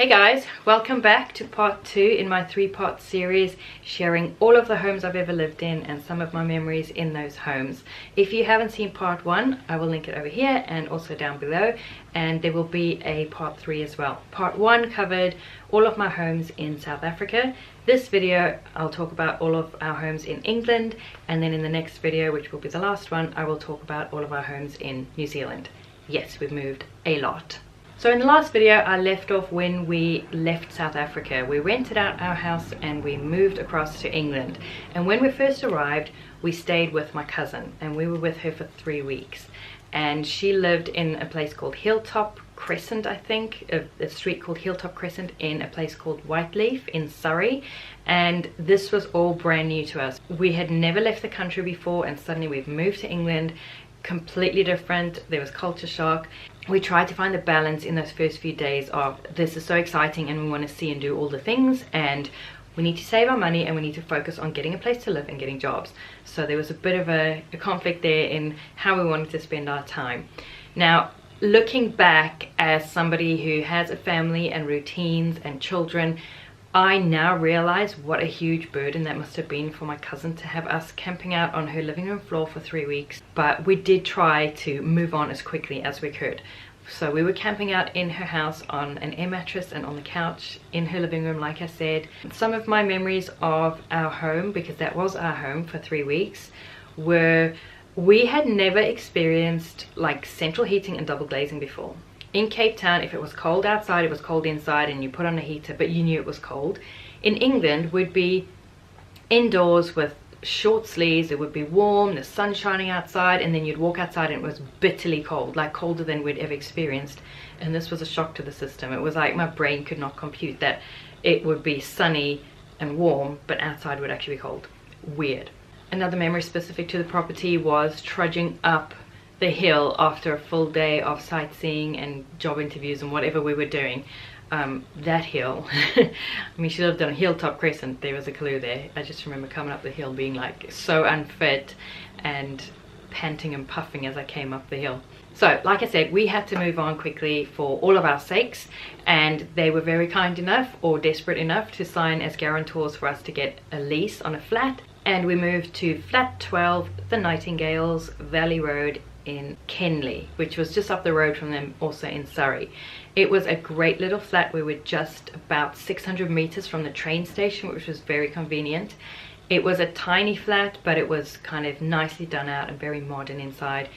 Hey guys, welcome back to part 2 in my 3-part series sharing all of the homes I've ever lived in and some of my memories in those homes. If you haven't seen part 1, I will link it over here and also down below, and there will be a part 3 as well. Part 1 covered all of my homes in South Africa. This video I'll talk about all of our homes in England, and then in the next video, which will be the last one, I will talk about all of our homes in New Zealand. Yes, we've moved a lot. So in the last video, I left off when we left South Africa. We rented out our house and we moved across to England. And when we first arrived, we stayed with my cousin and we were with her for 3 weeks. And she lived in a place called Hilltop Crescent, I think, a street called Hilltop Crescent in a place called Whiteleaf in Surrey. And this was all brand new to us. We had never left the country before, and suddenly we've moved to England. Completely different. There was culture shock. We tried to find the balance in those first few days of this is so exciting and we want to see and do all the things, and we need to save our money and we need to focus on getting a place to live and getting jobs. So there was a bit of a conflict there in how we wanted to spend our time. Now, looking back as somebody who has a family and routines and children, I now realize what a huge burden that must have been for my cousin to have us camping out on her living room floor for 3 weeks. But we did try to move on as quickly as we could. So we were camping out in her house on an air mattress and on the couch in her living room, like I said. Some of my memories of our home, because that was our home for 3 weeks, were we had never experienced like central heating and double glazing before. In Cape Town, if it was cold outside, it was cold inside, and you put on a heater, but you knew it was cold. In England, we'd be indoors with short sleeves, it would be warm, the sun shining outside, and then you'd walk outside and it was bitterly cold, like colder than we'd ever experienced. And this was a shock to the system. It was like my brain could not compute that it would be sunny and warm, but outside would actually be cold. Weird. Another memory specific to the property was trudging up the hill after a full day of sightseeing and job interviews and whatever we were doing. That hill, I mean, she lived on Hilltop Crescent, there was a clue there. I just remember coming up the hill being like so unfit and panting and puffing as I came up the hill. So like I said, we had to move on quickly for all of our sakes, and they were very kind enough or desperate enough to sign as guarantors for us to get a lease on a flat, and we moved to flat 12, the Nightingales, Valley Road in Kenley, which was just up the road from them, also in Surrey. It was a great little flat. We were just about 600 meters from the train station, which was very convenient. It was a tiny flat, but it was kind of nicely done out and very modern inside.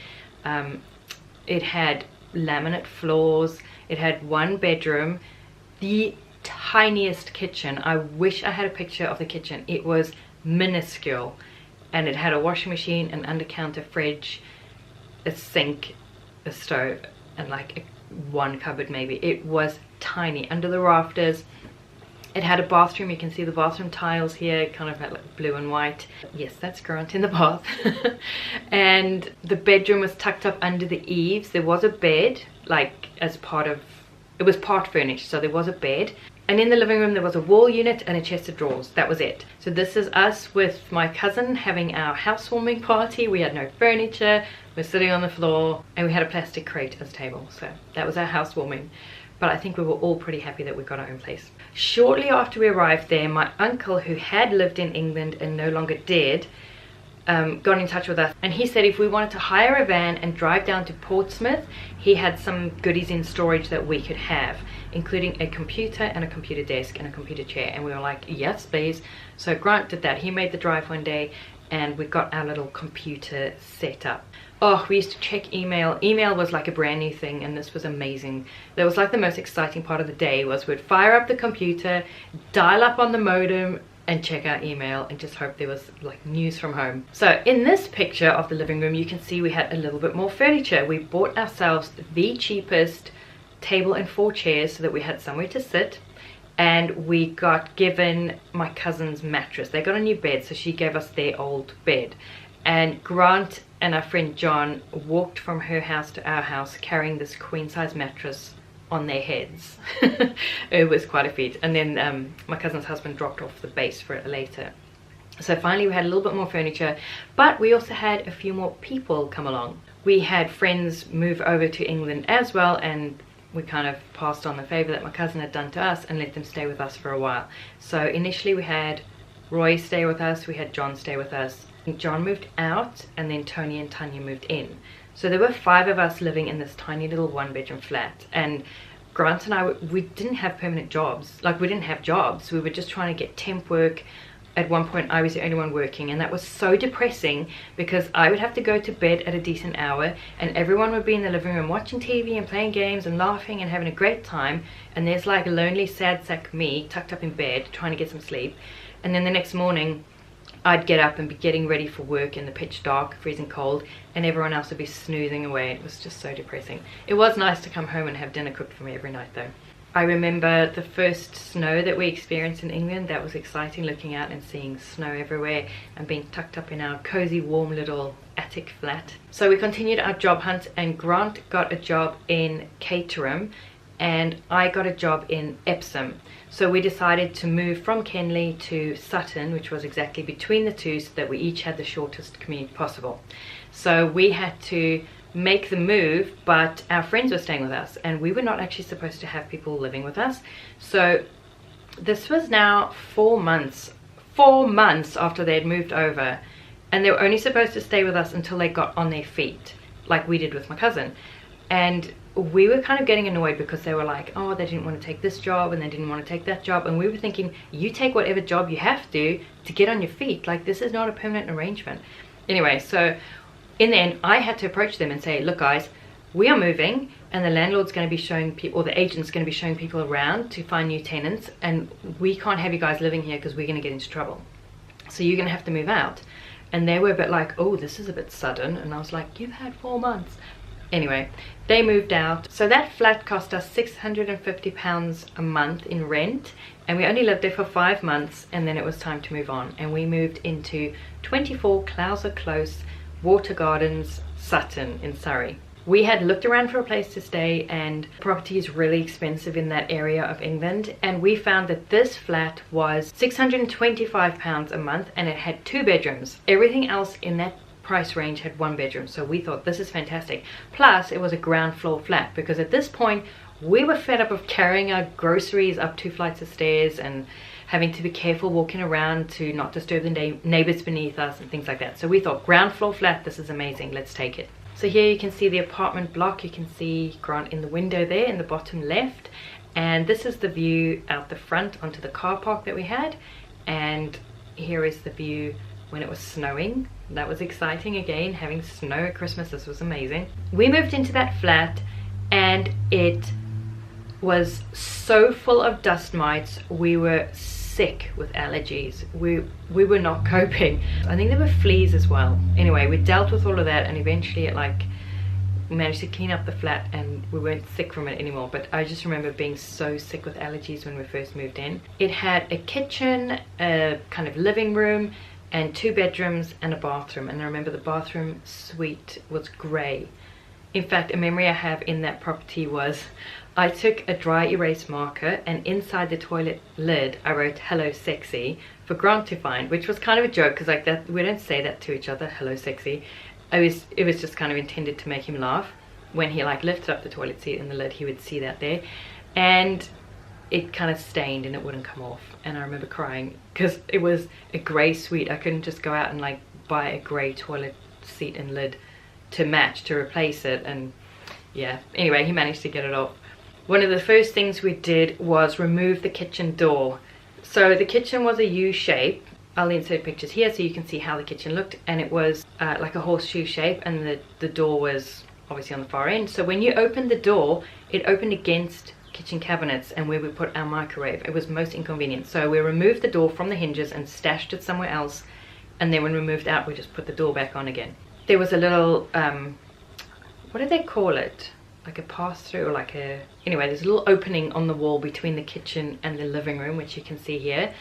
It had laminate floors, it had 1 bedroom, the tiniest kitchen. I wish I had a picture of the kitchen. It was minuscule, and it had a washing machine, an under-counter fridge, a sink, a stove, and like 1 cupboard maybe. It was tiny, under the rafters. It had a bathroom. You can see the bathroom tiles here, kind of like blue and white. Yes, that's Grant in the bath. And the bedroom was tucked up under the eaves. There was a bed, like as part of, it was part furnished, so there was a bed. And in the living room there was a wall unit and a chest of drawers. That was it. So this is us with my cousin having our housewarming party. We had no furniture, we're sitting on the floor, and we had a plastic crate as a table. So that was our housewarming. But I think we were all pretty happy that we got our own place. Shortly after we arrived there, my uncle, who had lived in England and no longer did, got in touch with us, and he said if we wanted to hire a van and drive down to Portsmouth, he had some goodies in storage that we could have, including a computer and a computer desk and a computer chair. And we were like, yes please. So Grant did that. He made the drive one day and we got our little computer set up. Oh, we used to check email. Email was like a brand new thing, and this was amazing. That was like the most exciting part of the day, was we'd fire up the computer, dial up on the modem, and check our email and just hope there was like news from home. So in this picture of the living room, you can see we had a little bit more furniture. We bought ourselves the cheapest table and 4 chairs so that we had somewhere to sit, and we got given my cousin's mattress. They got a new bed, so she gave us their old bed. And Grant and our friend John walked from her house to our house carrying this queen-size mattress on their heads. It was quite a feat. And then my cousin's husband dropped off the base for it later. So finally we had a little bit more furniture, but we also had a few more people come along. We had friends move over to England as well, and we kind of passed on the favor that my cousin had done to us and let them stay with us for a while. So initially we had Roy stay with us, we had John stay with us. John moved out, and then Tony and Tanya moved in. So there were 5 of us living in this tiny little 1-bedroom flat. And Grant and I, we didn't have permanent jobs. Like, we didn't have jobs. We were just trying to get temp work. At one point I was the only one working, and that was so depressing because I would have to go to bed at a decent hour and everyone would be in the living room watching TV and playing games and laughing and having a great time, and there's like a lonely sad sack me tucked up in bed trying to get some sleep. And then the next morning I'd get up and be getting ready for work in the pitch dark, freezing cold, and everyone else would be snoozing away. It was just so depressing. It was nice to come home and have dinner cooked for me every night though. I remember the first snow that we experienced in England. That was exciting, looking out and seeing snow everywhere and being tucked up in our cozy, warm little attic flat. So we continued our job hunt, and Grant got a job in Caterham and I got a job in Epsom. So we decided to move from Kenley to Sutton, which was exactly between the two, so that we each had the shortest commute possible. So we had to make the move, but our friends were staying with us and we were not actually supposed to have people living with us. So this was now 4 months after they had moved over, and they were only supposed to stay with us until they got on their feet, like we did with my cousin. And we were kind of getting annoyed because they were like, oh, they didn't want to take this job and they didn't want to take that job, and we were thinking, you take whatever job you have to get on your feet. Like, this is not a permanent arrangement. Anyway, so in the end I had to approach them and say, look guys, we are moving and the landlord's going to be showing people, or the agent's going to be showing people around to find new tenants, and we can't have you guys living here because we're going to get into trouble, so you're going to have to move out. And they were a bit like, oh, this is a bit sudden. And I was like, you've had 4 months. Anyway, they moved out. So that flat cost us £650 a month in rent, and we only lived there for 5 months, and then it was time to move on, and we moved into 24 Clouser Close, Water Gardens, Sutton in Surrey. We had looked around for a place to stay, and property is really expensive in that area of England, and we found that this flat was £625 a month and it had 2 bedrooms. Everything else in that price range had 1 bedroom, so we thought this is fantastic. Plus it was a ground floor flat, because at this point we were fed up of carrying our groceries up 2 flights of stairs and having to be careful walking around to not disturb the neighbors beneath us and things like that. So we thought, ground floor flat, this is amazing, let's take it. So here you can see the apartment block. You can see Grant in the window there in the bottom left, and this is the view out the front onto the car park that we had, and here is the view when it was snowing. That was exciting again, having snow at Christmas. This was amazing. We moved into that flat and it was so full of dust mites. We were sick with allergies. We were not coping. I think there were fleas as well. Anyway, we dealt with all of that, and eventually it like managed to clean up the flat and we weren't sick from it anymore. But I just remember being so sick with allergies when we first moved in. It had a kitchen, a kind of living room, and 2 bedrooms and a bathroom. And I remember the bathroom suite was grey. In fact, a memory I have in that property was I took a dry erase marker and inside the toilet lid I wrote "Hello Sexy" for Grant to find, which was kind of a joke because like that, we don't say that to each other, "Hello Sexy." It was just kind of intended to make him laugh. When he like lifted up the toilet seat and the lid, he would see that there, and it kind of stained and it wouldn't come off. And I remember crying because it was a grey suite. I couldn't just go out and like buy a grey toilet seat and lid to match to replace it. And yeah, anyway, he managed to get it off. One of the first things we did was remove the kitchen door. So the kitchen was a U shape. I'll insert pictures here so you can see how the kitchen looked, and it was like a horseshoe shape, and the door was obviously on the far end. So when you opened the door, it opened against kitchen cabinets and where we put our microwave. It was most inconvenient. So we removed the door from the hinges and stashed it somewhere else, and then when we moved out we just put the door back on again. There was a little what do they call it, like a pass-through, or like a, anyway, there's a little opening on the wall between the kitchen and the living room, which you can see here.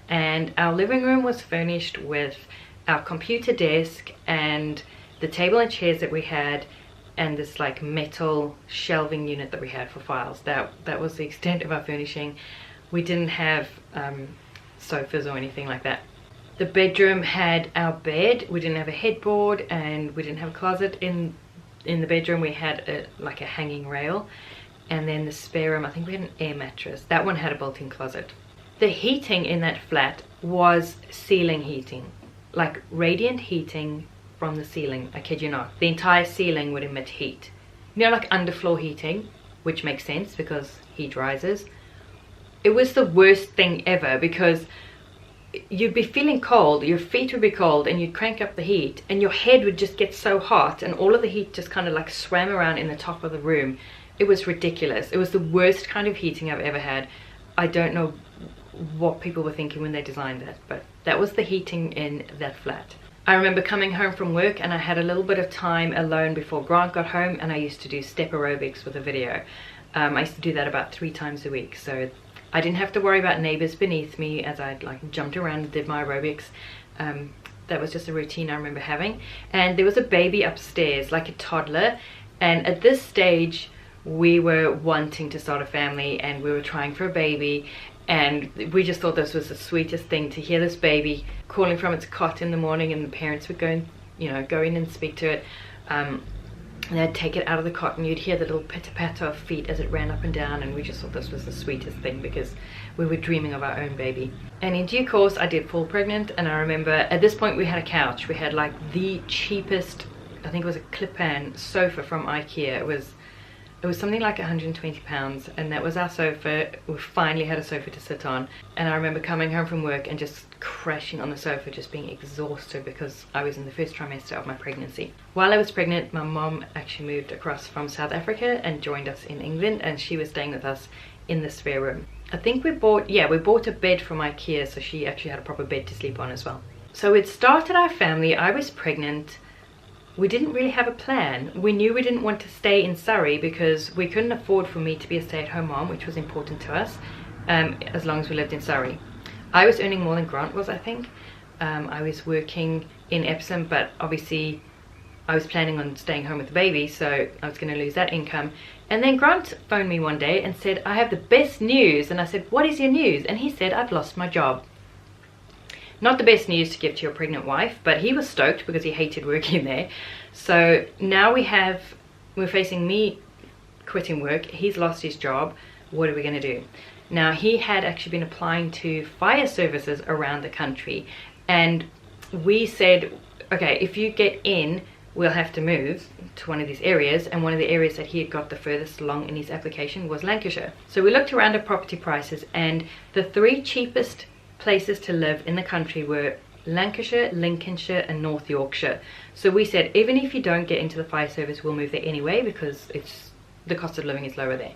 And our living room was furnished with our computer desk and the table and chairs that we had, and this like metal shelving unit that we had for files. That was the extent of our furnishing. We didn't have sofas or anything like that. The bedroom had our bed. We didn't have a headboard, and we didn't have a closet in the bedroom. We had like a hanging rail, and then the spare room, I think we had an air mattress. That one had a built-in closet. The heating in that flat was ceiling heating, like radiant heating from the ceiling. I kid you not. The entire ceiling would emit heat. You know, like underfloor heating, which makes sense because heat rises. It was the worst thing ever because you'd be feeling cold, your feet would be cold, and you'd crank up the heat and your head would just get so hot and all of the heat just kind of like swam around in the top of the room. It was ridiculous. It was the worst kind of heating I've ever had. I don't know what people were thinking when they designed it, but that was the heating in that flat. I remember coming home from work and I had a little bit of time alone before Grant got home, and I used to do step aerobics with a video. I used to do that about 3 times a week, so I didn't have to worry about neighbors beneath me as I like jumped around and did my aerobics. That was just a routine I remember having. And there was a baby upstairs, like a toddler, and at this stage we were wanting to start a family and we were trying for a baby, and we just thought this was the sweetest thing to hear this baby calling from its cot in the morning, and the parents would go and, you know, go in and speak to it. And they'd take it out of the cot and you'd hear the little pitter-patter of feet as it ran up and down, and we just thought this was the sweetest thing because we were dreaming of our own baby. And in due course I did fall pregnant, and I remember at this point we had a couch. We had like the cheapest, I think it was a clip-on sofa from IKEA. It was something like £120, and that was our sofa. We finally had a sofa to sit on, and I remember coming home from work and just crashing on the sofa, just being exhausted because I was in the first trimester of my pregnancy. While I was pregnant, my mom actually moved across from South Africa and joined us in England, and she was staying with us in the spare room. I think we bought a bed from IKEA, so she actually had a proper bed to sleep on as well. So it started our family. I was pregnant. We didn't really have a plan. We knew we didn't want to stay in Surrey because we couldn't afford for me to be a stay-at-home mom, which was important to us, as long as we lived in Surrey. I was earning more than Grant was, I think. I was working in Epsom, but obviously I was planning on staying home with the baby, so I was going to lose that income. And then Grant phoned me one day and said, I have the best news. And I said, what is your news? And he said, I've lost my job. Not the best news to give to your pregnant wife, but he was stoked because he hated working there. So now we're facing me quitting work. He's lost his job. What are we going to do? Now, he had actually been applying to fire services around the country, and we said, okay, if you get in, we'll have to move to one of these areas, and one of the areas that he had got the furthest along in his application was Lancashire. So we looked around at property prices, and the 3 cheapest places to live in the country were Lancashire, Lincolnshire and North Yorkshire. So we said, even if you don't get into the fire service, we'll move there anyway because the cost of living is lower there.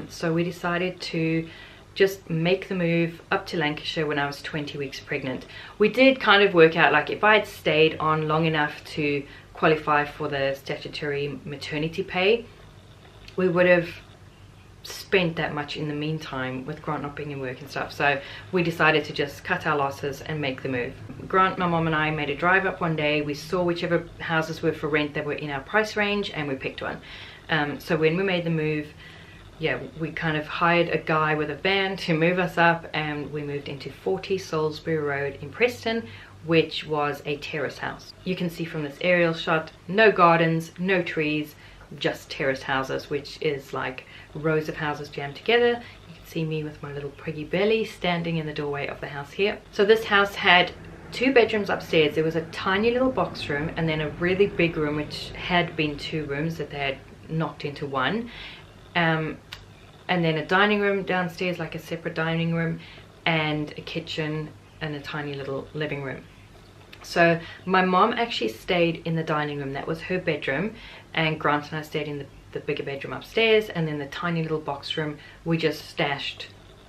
So we decided to just make the move up to Lancashire when I was 20 weeks pregnant. We did kind of work out, like, if I had stayed on long enough to qualify for the statutory maternity pay, we would have spent that much in the meantime with Grant not being in work and stuff. So we decided to just cut our losses and make the move. Grant, my mom and I made a drive up one day. We saw whichever houses were for rent that were in our price range, and we picked one. So when we made the move, yeah, we kind of hired a guy with a van to move us up, and we moved into 40 Salisbury Road in Preston, which was a terrace house. You can see from this aerial shot, no gardens, no trees, just terrace houses, which is like rows of houses jammed together. You can see me with my little priggy belly standing in the doorway of the house here. So this house had 2 bedrooms upstairs. There was a tiny little box room, and then a really big room which had been 2 rooms that they had knocked into one, and then a dining room downstairs, like a separate dining room, and a kitchen and a tiny little living room. So my mom actually stayed in the dining room. That was her bedroom, and Grant and I stayed in the bigger bedroom upstairs, and then the tiny little box room we just stashed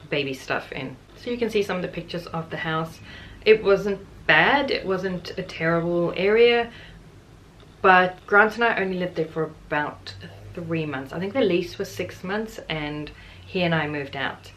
baby stuff in. So you can see some of the pictures of the house. It wasn't bad, it wasn't a terrible area, but Grant and I only lived there for about 3 months. I think the lease was 6 months, and he and I moved out,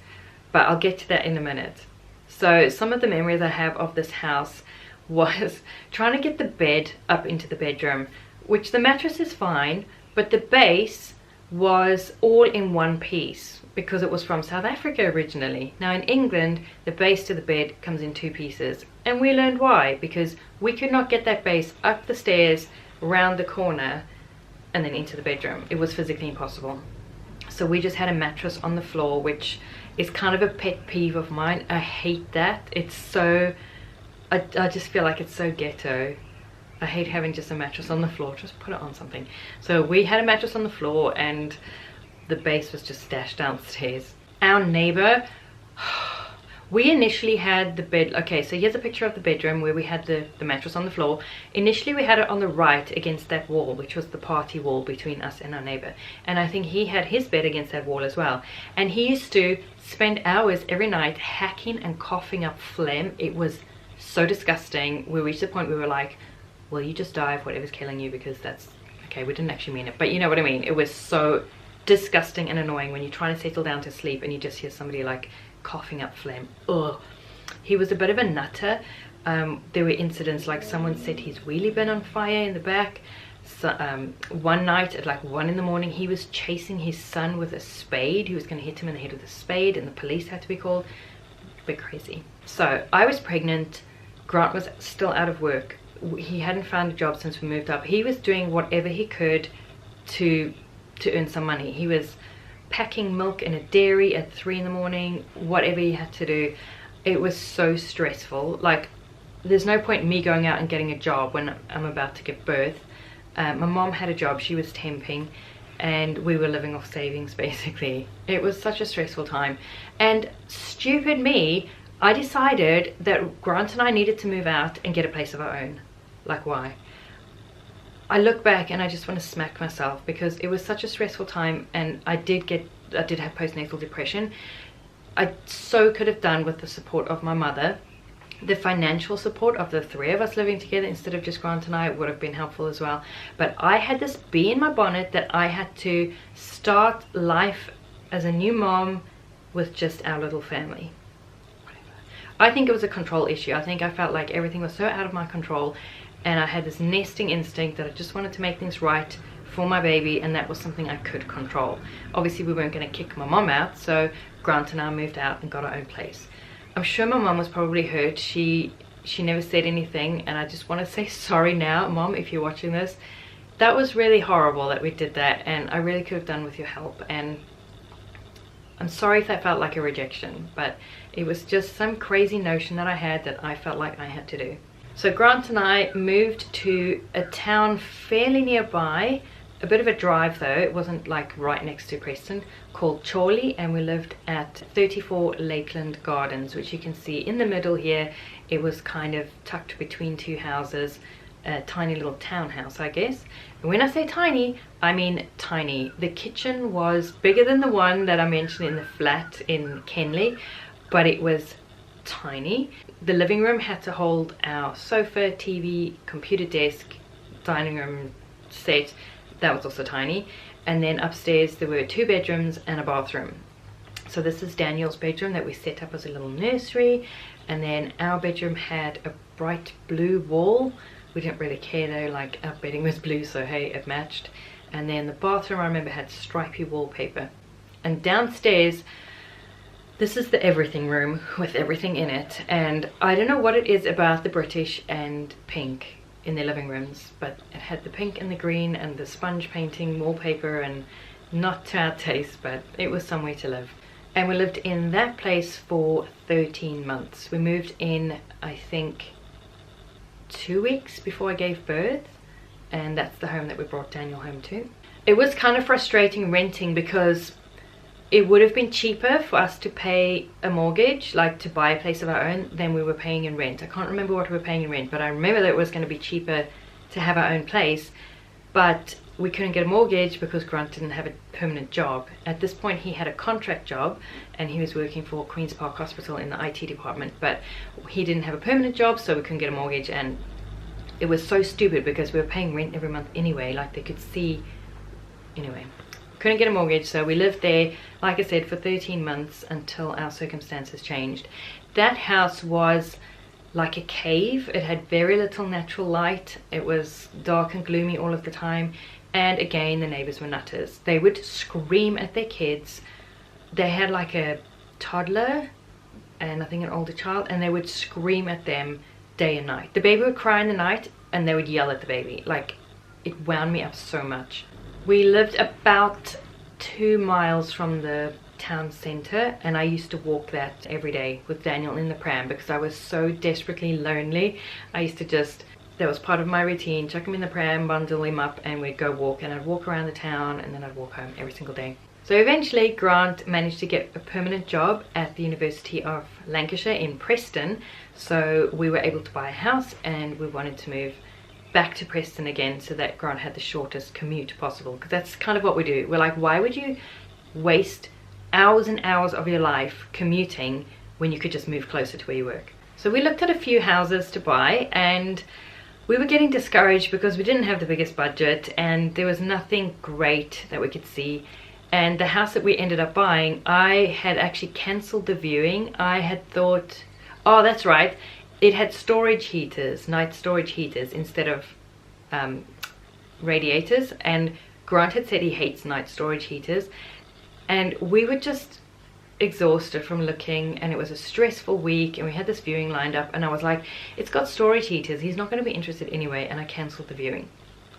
but I'll get to that in a minute. So some of the memories I have of this house was trying to get the bed up into the bedroom, which the mattress is fine, but the base was all in one piece because it was from South Africa originally. Now in England, the base to the bed comes in 2 pieces, and we learned why, because we could not get that base up the stairs, round the corner, and then into the bedroom. It was physically impossible. So we just had a mattress on the floor, which is kind of a pet peeve of mine. I hate that. It's so, I just feel like it's so ghetto. I hate having just a mattress on the floor. Just put it on something. So we had a mattress on the floor and the base was just stashed downstairs. Our neighbor, we initially had the bed, okay, so here's a picture of the bedroom where we had the mattress on the floor. Initially we had it on the right against that wall, which was the party wall between us and our neighbor. And I think he had his bed against that wall as well. And he used to spend hours every night hacking and coughing up phlegm. It was so disgusting. We reached the point where we were like, well, you just die of whatever's killing you, because that's, okay, we didn't actually mean it, but you know what I mean. It was so disgusting and annoying when you're trying to settle down to sleep and you just hear somebody like coughing up phlegm. Ugh. He was a bit of a nutter. There were incidents like someone set his wheelie bin on fire in the back. So, one night at like 1 in the morning, he was chasing his son with a spade. He was going to hit him in the head with a spade and the police had to be called. A bit crazy. So I was pregnant. Grant was still out of work. He hadn't found a job since we moved up. He was doing whatever he could to earn some money. He was packing milk in a dairy at 3 in the morning, whatever he had to do. It was so stressful. Like, there's no point in me going out and getting a job when I'm about to give birth. My mom had a job, she was temping, and we were living off savings basically. It was such a stressful time. And stupid me, I decided that Grant and I needed to move out and get a place of our own. Like, why? I look back and I just want to smack myself, because it was such a stressful time, and I did have postnatal depression. I so could have done with the support of my mother. The financial support of the 3 of us living together instead of just Grant and I would have been helpful as well. But I had this bee in my bonnet that I had to start life as a new mom with just our little family. I think it was a control issue. I think I felt like everything was so out of my control, and I had this nesting instinct that I just wanted to make things right for my baby, and that was something I could control. Obviously we weren't going to kick my mom out, so Grant and I moved out and got our own place. I'm sure my mom was probably hurt. She never said anything, and I just want to say sorry now, Mom, if you're watching this. That was really horrible that we did that, and I really could have done with your help, and I'm sorry if that felt like a rejection, but it was just some crazy notion that I had that I felt like I had to do. So Grant and I moved to a town fairly nearby, a bit of a drive though, it wasn't like right next to Preston, called Chorley, and we lived at 34 Lakeland Gardens, which you can see in the middle here. It was kind of tucked between 2 houses, a tiny little townhouse, I guess. And when I say tiny, I mean tiny. The kitchen was bigger than the one that I mentioned in the flat in Kenley, but it was tiny. The living room had to hold our sofa, TV, computer desk, dining room set. That was also tiny. And then upstairs there were 2 bedrooms and a bathroom. So this is Daniel's bedroom that we set up as a little nursery, and then our bedroom had a bright blue wall. We didn't really care though, like our bedding was blue, so hey, it matched. And then the bathroom, I remember, had stripy wallpaper. And downstairs, this is the everything room with everything in it, and I don't know what it is about the British and pink in their living rooms, but it had the pink and the green and the sponge painting wallpaper, and not to our taste, but it was somewhere to live. And we lived in that place for 13 months. We moved in, I think, 2 weeks before I gave birth, and that's the home that we brought Daniel home to. It was kind of frustrating renting, because it would have been cheaper for us to pay a mortgage, like to buy a place of our own, than we were paying in rent. I can't remember what we were paying in rent, but I remember that it was going to be cheaper to have our own place, but we couldn't get a mortgage because Grant didn't have a permanent job. At this point he had a contract job and he was working for Queen's Park Hospital in the IT department, but he didn't have a permanent job, so we couldn't get a mortgage. And it was so stupid because we were paying rent every month anyway, like they could see. Anyway, couldn't get a mortgage, so we lived there, like I said, for 13 months until our circumstances changed. That house was like a cave. It had very little natural light. It was dark and gloomy all of the time, and again the neighbors were nutters. They would scream at their kids. They had like a toddler and I think an older child, and they would scream at them day and night. The baby would cry in the night and they would yell at the baby. Like, it wound me up so much. We lived about 2 miles from the town centre, and I used to walk that every day with Daniel in the pram because I was so desperately lonely. I used to just, that was part of my routine, chuck him in the pram, bundle him up, and we'd go walk, and I'd walk around the town and then I'd walk home every single day. So eventually Grant managed to get a permanent job at the University of Lancashire in Preston, so we were able to buy a house and we wanted to move back to Preston again so that Grant had the shortest commute possible, because that's kind of what we do. We're like, why would you waste hours and hours of your life commuting when you could just move closer to where you work? So we looked at a few houses to buy, and we were getting discouraged because we didn't have the biggest budget and there was nothing great that we could see. And the house that we ended up buying, I had actually cancelled the viewing. I had thought, oh that's right, it had storage heaters, night storage heaters instead of radiators, and Grant had said he hates night storage heaters, and we were just exhausted from looking, and it was a stressful week, and we had this viewing lined up, and I was like, it's got storage heaters, he's not going to be interested anyway, and I cancelled the viewing.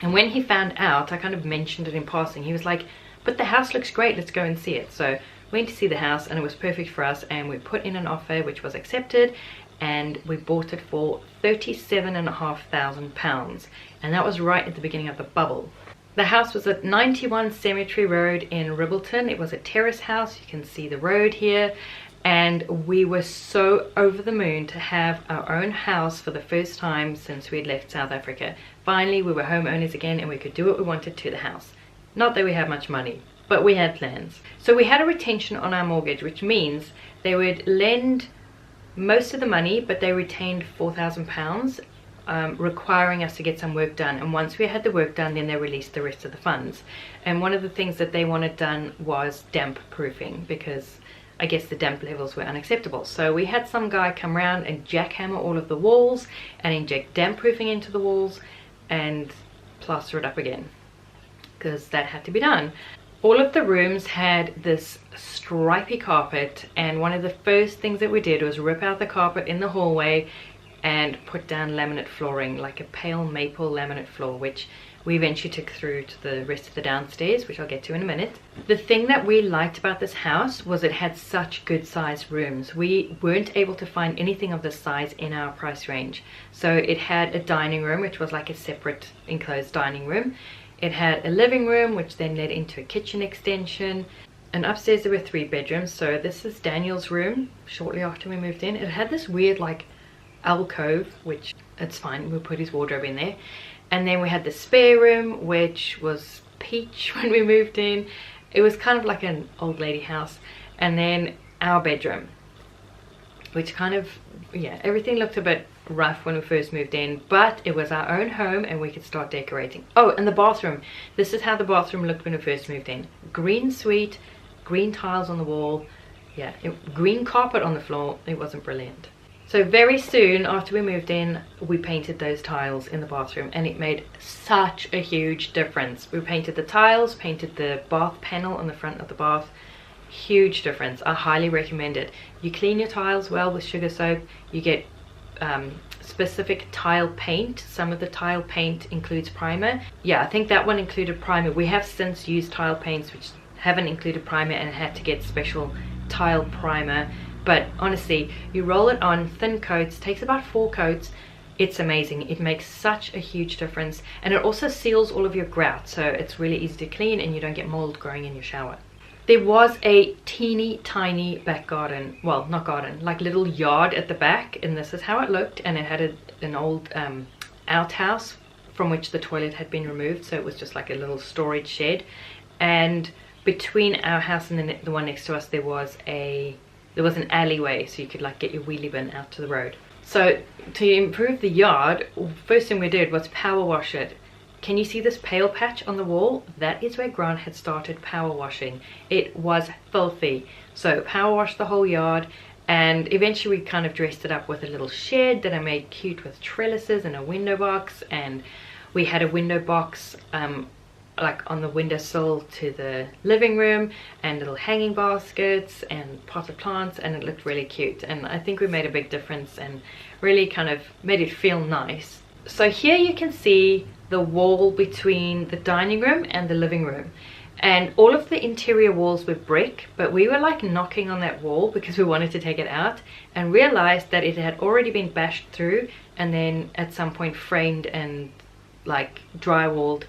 And when he found out, I kind of mentioned it in passing, he was like, but the house looks great, let's go and see it. So we went to see the house and it was perfect for us, and we put in an offer which was accepted, and we bought it for £37,500, and that was right at the beginning of the bubble. The house was at 91 Cemetery Road in Ribbleton. It was a terrace house, you can see the road here, and we were so over the moon to have our own house for the first time since we had left South Africa. Finally we were homeowners again and we could do what we wanted to the house. Not that we had much money, but we had plans. So we had a retention on our mortgage, which means they would lend most of the money, but they retained £4,000, requiring us to get some work done. And once we had the work done, then they released the rest of the funds. And one of the things that they wanted done was damp proofing, because I guess the damp levels were unacceptable. So we had some guy come around and jackhammer all of the walls and inject damp proofing into the walls and plaster it up again, because that had to be done. All of the rooms had this stripy carpet, and one of the first things that we did was rip out the carpet in the hallway and put down laminate flooring, like a pale maple laminate floor, which we eventually took through to the rest of the downstairs, which I'll get to in a minute. The thing that we liked about this house was it had such good sized rooms. We weren't able to find anything of this size in our price range. So it had a dining room, which was like a separate enclosed dining room. It had a living room, which then led into a kitchen extension, and upstairs there were 3 bedrooms. So this is Daniel's room shortly after we moved in. It had this weird like alcove, which it's fine, we'll put his wardrobe in there. And then we had the spare room, which was peach when we moved in. It was kind of like an old lady house. And then our bedroom, which kind of, yeah, everything looked a bit rough when we first moved in, but it was our own home and we could start decorating. Oh, and the bathroom. This is how the bathroom looked when we first moved in. Green suite, green tiles on the wall, yeah, green carpet on the floor. It wasn't brilliant. So very soon after we moved in, we painted those tiles in the bathroom, and it made such a huge difference. We painted the tiles, painted the bath panel on the front of the bath. Huge difference. I highly recommend it. You clean your tiles well with sugar soap. You get specific tile paint. Some of the tile paint includes primer. Yeah, I think that one included primer. We have since used tile paints which haven't included primer and had to get special tile primer. But honestly, you roll it on thin coats, takes about 4 coats. It's amazing. It makes such a huge difference, and it also seals all of your grout, so it's really easy to clean and you don't get mold growing in your shower. There was a teeny tiny back garden, well, not garden, like little yard at the back, and this is how it looked. And it had an old outhouse from which the toilet had been removed, so it was just like a little storage shed. And between our house and the one next to us, there was an alleyway, so you could like get your wheelie bin out to the road. So to improve the yard, first thing we did was power wash it. Can you see this pale patch on the wall? That is where Grant had started power washing. It was filthy. So power washed the whole yard, and eventually we kind of dressed it up with a little shed that I made cute with trellises and a window box. And we had a window box like on the windowsill to the living room, and little hanging baskets and potted plants, and it looked really cute. And I think we made a big difference and really kind of made it feel nice. So here you can see the wall between the dining room and the living room, and all of the interior walls were brick, but we were like knocking on that wall because we wanted to take it out, and realized that it had already been bashed through and then at some point framed and like drywalled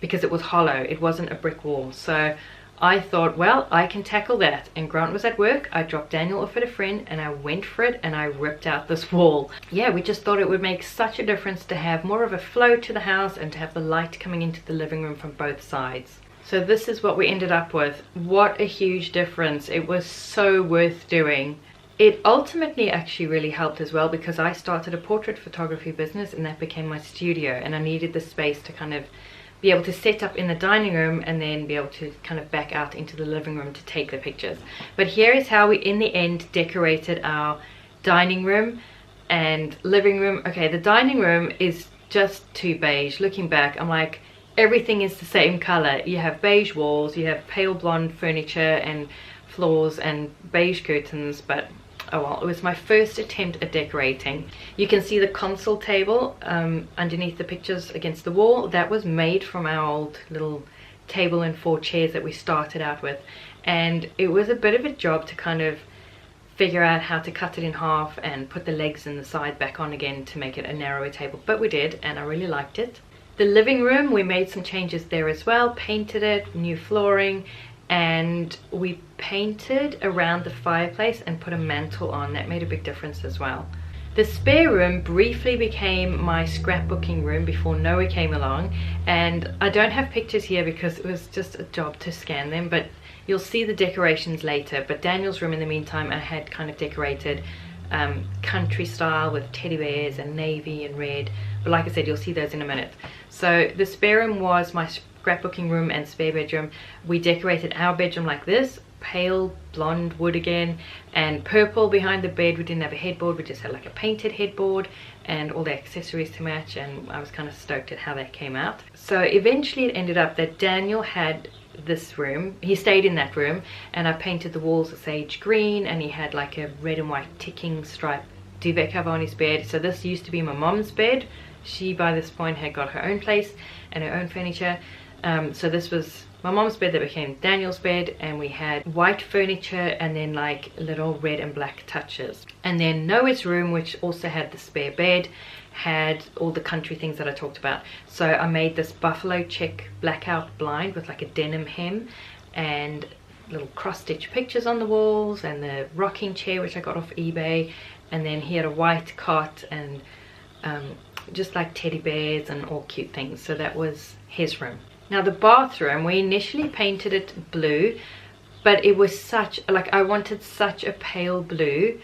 because it was hollow. It wasn't a brick wall. So I thought, well, I can tackle that. And Grant was at work. I dropped Daniel off at a friend and I went for it, and I ripped out this wall. Yeah, we just thought it would make such a difference to have more of a flow to the house and to have the light coming into the living room from both sides. So this is what we ended up with. What a huge difference. It was so worth doing. It ultimately actually really helped as well, because I started a portrait photography business and that became my studio, and I needed the space to kind of be able to set up in the dining room and then be able to kind of back out into the living room to take the pictures. But here is how we in the end decorated our dining room and living room. Okay, the dining room is just too beige. Looking back, I'm like, everything is the same color. You have beige walls, you have pale blonde furniture and floors and beige curtains, but oh well, it was my first attempt at decorating. You can see the console table underneath the pictures against the wall. That was made from our old little table and 4 chairs that we started out with, and it was a bit of a job to kind of figure out how to cut it in half and put the legs and the side back on again to make it a narrower table, but we did, and I really liked it. The living room, we made some changes there as well, painted it, new flooring, and we painted around the fireplace and put a mantle on. That made a big difference as well. The spare room briefly became my scrapbooking room before Noah came along, and I don't have pictures here because it was just a job to scan them, but you'll see the decorations later. But Daniel's room in the meantime I had kind of decorated country style with teddy bears and navy and red, but like I said, you'll see those in a minute. So the spare room was my scrapbooking room and spare bedroom. We decorated our bedroom like this, pale blonde wood again, and purple behind the bed. We didn't have a headboard, we just had like a painted headboard and all the accessories to match, and I was kind of stoked at how that came out. So eventually it ended up that Daniel had this room, he stayed in that room, and I painted the walls sage green, and he had like a red and white ticking stripe duvet cover on his bed. So this used to be my mom's bed. She by this point had got her own place and her own furniture, so this was my mom's bed that became Daniel's bed, and we had white furniture and then like little red and black touches. And then Noah's room, which also had the spare bed, had all the country things that I talked about. So I made this buffalo check blackout blind with like a denim hem and little cross-stitch pictures on the walls, and the rocking chair which I got off eBay, and then he had a white cot and just like teddy bears and all cute things. So that was his room. Now the bathroom, we initially painted it blue, but it was such, like, I wanted such a pale blue.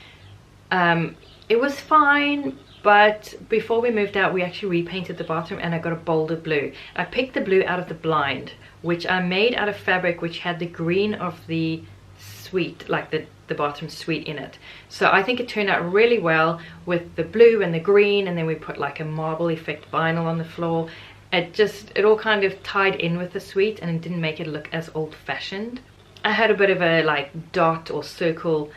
It was fine, but before we moved out we actually repainted the bathroom and I got a bolder blue. I picked the blue out of the blind, which I made out of fabric which had the green of the suite, like the bathroom suite in it. So I think it turned out really well with the blue and the green, and then we put like a marble effect vinyl on the floor. It all kind of tied in with the suite and it didn't make it look as old-fashioned. I had a bit of a like dot or circle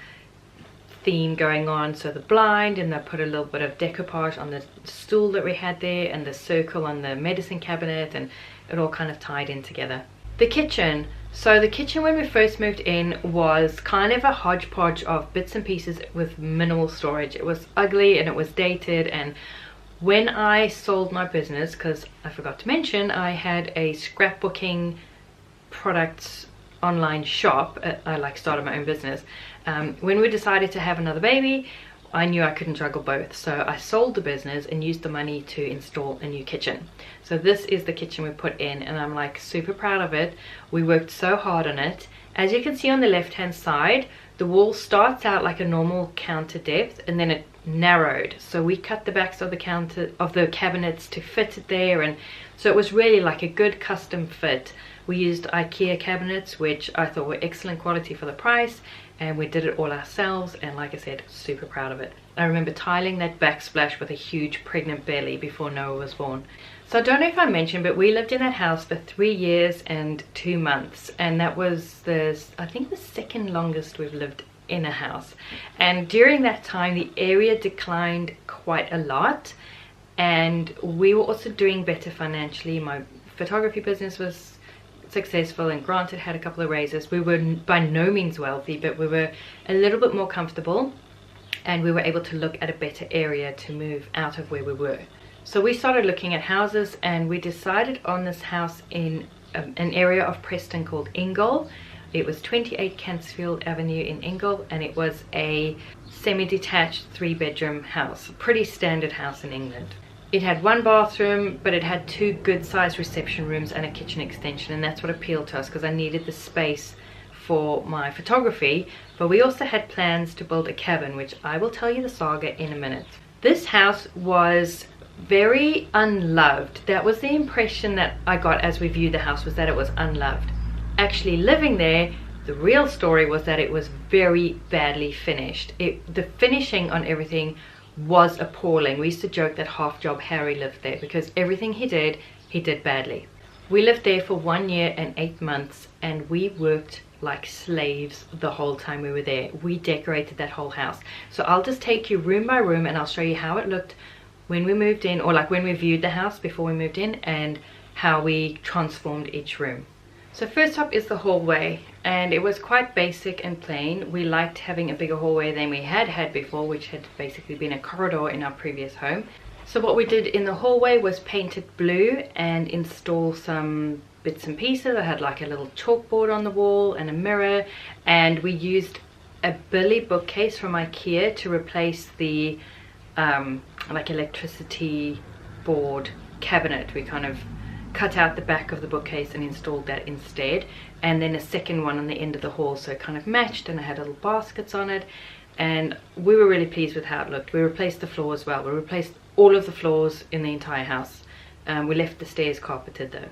theme going on, so the blind, and I put a little bit of decoupage on the stool that we had there and the circle on the medicine cabinet, and it all kind of tied in together. The kitchen. So the kitchen when we first moved in was kind of a hodgepodge of bits and pieces with minimal storage. It was ugly and it was dated, and when I sold my business, because I forgot to mention I had a scrapbooking products online shop, I like started my own business. When we decided to have another baby, I knew I couldn't juggle both, so I sold the business and used the money to install a new kitchen. So this is the kitchen we put in, and I'm like super proud of it. We worked so hard on it. As you can see on the left hand side, the wall starts out like a normal counter depth and then it narrowed, so we cut the backs of the cabinets to fit it there, and so it was really like a good custom fit. We used IKEA cabinets, which I thought were excellent quality for the price, and we did it all ourselves, and like I said, super proud of it. I remember tiling that backsplash with a huge pregnant belly before Noah was born. So I don't know if I mentioned, but we lived in that house for 3 years and 2 months, and that was I think the second longest we've lived in a house. And during that time the area declined quite a lot, and we were also doing better financially. My photography business was successful, and granted had a couple of raises. We were by no means wealthy, but we were a little bit more comfortable, and we were able to look at a better area to move out of where we were. So we started looking at houses, and we decided on this house in an area of Preston called Ingol. It was 28 Cansfield Avenue in Ingol, and it was a semi-detached 3-bedroom house. Pretty standard house in England. It had 1 bathroom, but it had 2 good-sized reception rooms and a kitchen extension, and that's what appealed to us because I needed the space for my photography. But we also had plans to build a cabin, which I will tell you the saga in a minute. This house was very unloved. That was the impression that I got as we viewed the house, was that it was unloved. Actually living there, the real story was that it was very badly finished. The finishing on everything was appalling. We used to joke that half job Harry lived there because everything he did badly. We lived there for 1 year and 8 months, and we worked like slaves the whole time we were there. We decorated that whole house. So I'll just take you room by room and I'll show you how it looked when we moved in, or like when we viewed the house before we moved in, and how we transformed each room. So first up is the hallway, and it was quite basic and plain. We liked having a bigger hallway than we had before, which had basically been a corridor in our previous home. So what we did in the hallway was paint it blue and install some bits and pieces. I had like a little chalkboard on the wall and a mirror, and we used a Billy bookcase from IKEA to replace the like electricity board cabinet. We kind of cut out the back of the bookcase and installed that instead, and then a second one on the end of the hall, so it kind of matched, and I had little baskets on it, and we were really pleased with how it looked. We replaced the floor as well. We replaced all of the floors in the entire house. We left the stairs carpeted though.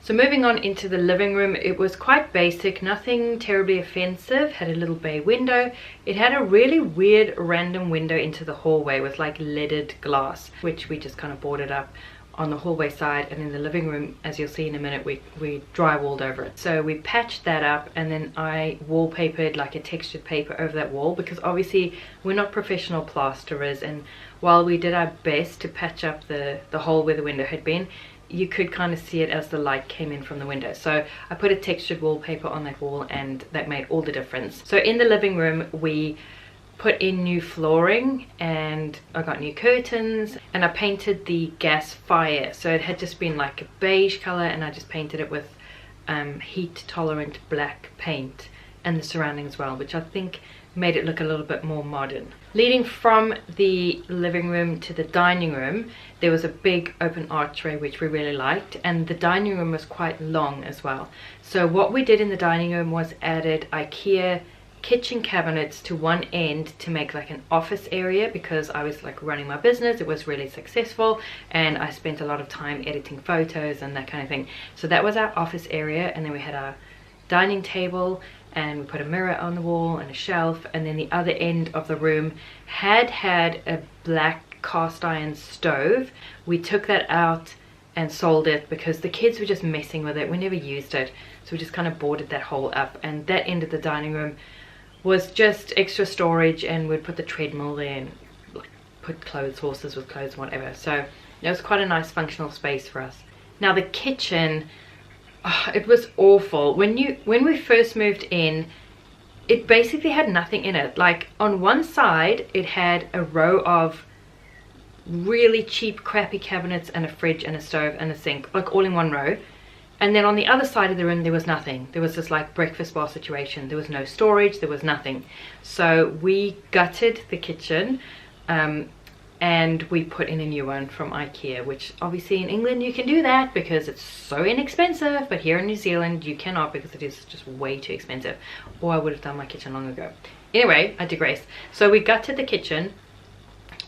So moving on into the living room, it was quite basic, nothing terribly offensive. Had a little bay window. It had a really weird random window into the hallway with like leaded glass, which we just kind of boarded up on the hallway side, and in the living room, as you'll see in a minute, we drywalled over it. So we patched that up, and then I wallpapered like a textured paper over that wall, because obviously we're not professional plasterers, and while we did our best to patch up the hole where the window had been, you could kind of see it as the light came in from the window. So I put a textured wallpaper on that wall, and that made all the difference. So in the living room, we put in new flooring, and I got new curtains, and I painted the gas fire. So it had just been like a beige color, and I just painted it with heat tolerant black paint, and the surrounding as well, which I think made it look a little bit more modern. Leading from the living room to the dining room, there was a big open archway which we really liked, and the dining room was quite long as well. So what we did in the dining room was added IKEA kitchen cabinets to one end to make like an office area, because I was like running my business. It was really successful, and I spent a lot of time editing photos and that kind of thing. So that was our office area, and then we had our dining table, and we put a mirror on the wall and a shelf, and then the other end of the room had a black cast iron stove. We took that out and sold it because the kids were just messing with it. We never used it, so we just kind of boarded that hole up, and that end of the dining room was just extra storage, and we'd put the treadmill there and like put clothes, horses with clothes, whatever. So it was quite a nice functional space for us. Now the kitchen, it was awful. When we first moved in, it basically had nothing in it. Like on one side it had a row of really cheap crappy cabinets and a fridge and a stove and a sink, like all in one row. And then on the other side of the room there was nothing. There was this like breakfast bar situation. There was no storage, there was nothing. So we gutted the kitchen, and we put in a new one from IKEA, which obviously in England you can do that because it's so inexpensive, but here in New Zealand you cannot, because it is just way too expensive, or I would have done my kitchen long ago. Anyway, I digress. So we gutted the kitchen.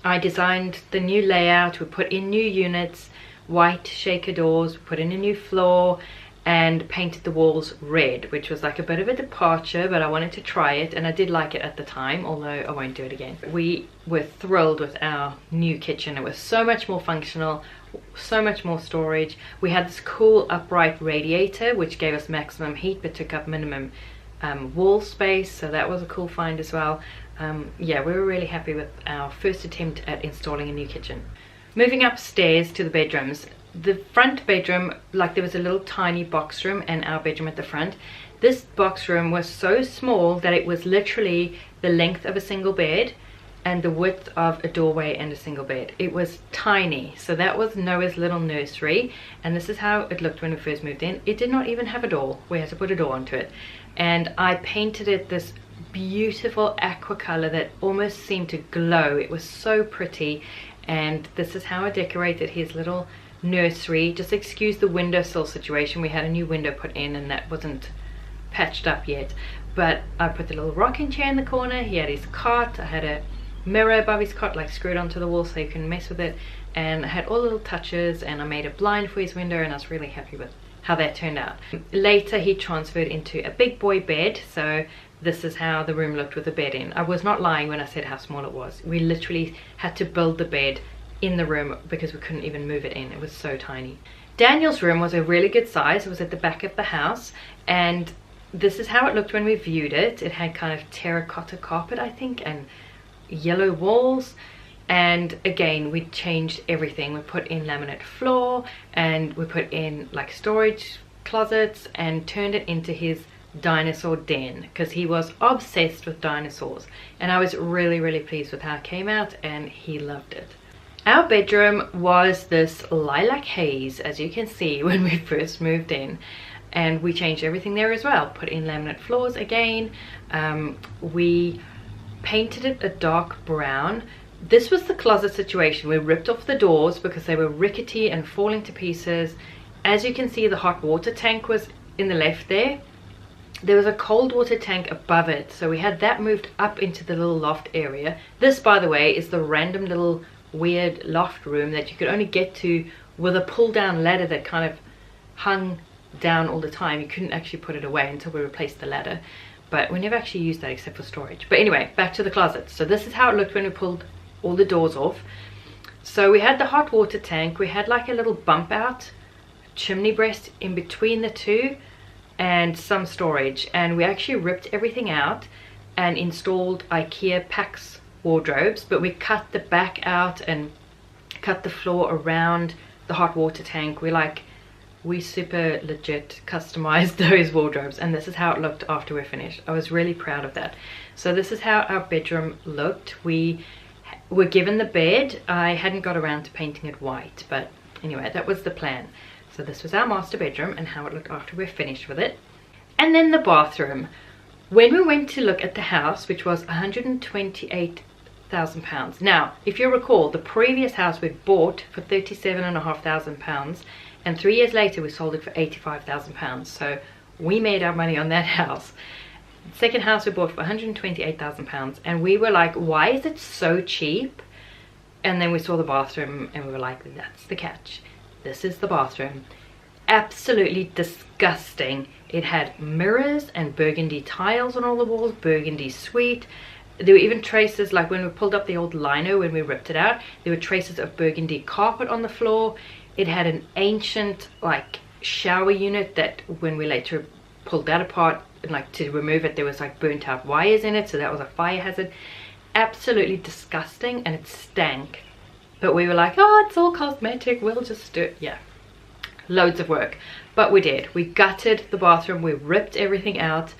I designed the new layout. We put in new units, white shaker doors, put in a new floor, and painted the walls red, which was like a bit of a departure, but I wanted to try it, and I did like it at the time, although I won't do it again. We were thrilled with our new kitchen. It was so much more functional, so much more storage. We had this cool upright radiator which gave us maximum heat but took up minimum wall space, so that was a cool find as well. Yeah, we were really happy with our first attempt at installing a new kitchen. Moving upstairs to the bedrooms, the front bedroom, like there was a little tiny box room and our bedroom at the front. This box room was so small that it was literally the length of a single bed and the width of a doorway and a single bed. It was tiny. So that was Noah's little nursery, and this is how it looked when we first moved in. It did not even have a door. We had to put a door onto it, and I painted it this beautiful aqua color that almost seemed to glow. It was so pretty, and this is how I decorated his little nursery. Just excuse the windowsill situation. We had a new window put in and that wasn't patched up yet, but I put the little rocking chair in the corner. He had his cot. I had a mirror above his cot, like screwed onto the wall so you can mess with it, and I had all the little touches, and I made a blind for his window, and I was really happy with how that turned out. Later he transferred into a big boy bed, so this is how the room looked with the bed in. I was not lying when I said how small it was. We literally had to build the bed in the room because we couldn't even move it in. It was so tiny. Daniel's room was a really good size. It was at the back of the house, and this is how it looked when we viewed it. It had kind of terracotta carpet, I think, and yellow walls, and again we changed everything. We put in laminate floor, and we put in like storage closets, and turned it into his dinosaur den because he was obsessed with dinosaurs, and I was really pleased with how it came out, and he loved it. Our bedroom was this lilac haze, as you can see, when we first moved in, and we changed everything there as well. Put in laminate floors again. We painted it a dark brown. This was the closet situation. We ripped off the doors because they were rickety and falling to pieces. As you can see, the hot water tank was in the left there. There was a cold water tank above it, so we had that moved up into the little loft area. This, by the way, is the random little weird loft room that you could only get to with a pull down ladder that kind of hung down all the time. You couldn't actually put it away until we replaced the ladder, but we never actually used that except for storage. But anyway, back to the closet. So this is how it looked when we pulled all the doors off. So we had the hot water tank. We had like a little bump out chimney breast in between the two, and some storage, and we actually ripped everything out and installed IKEA Pax wardrobes, but we cut the back out and cut the floor around the hot water tank. We super legit customized those wardrobes, and this is how it looked after we're finished. I was really proud of that. So this is how our bedroom looked. We were given the bed. I hadn't got around to painting it white, but anyway, that was the plan. So this was our master bedroom and how it looked after we're finished with it. And then the bathroom. When we went to look at the house, which was £128,000. Now, if you recall, the previous house we bought for £37,500, and 3 years later we sold it for £85,000. So we made our money on that house. The second house we bought for £128,000, and we were like, why is it so cheap? And then we saw the bathroom and we were like, that's the catch. This is the bathroom. Absolutely disgusting. It had mirrors and burgundy tiles on all the walls, burgundy suite. There were even traces, like when we pulled up the old lino when we ripped it out, there were traces of burgundy carpet on the floor. It had an ancient like shower unit that when we later pulled that apart and like to remove it, there was like burnt out wires in it, so that was a fire hazard. Absolutely disgusting, and it stank. But we were like, oh, it's all cosmetic, we'll just do it. Yeah, loads of work, but we did. We gutted the bathroom, we ripped everything out.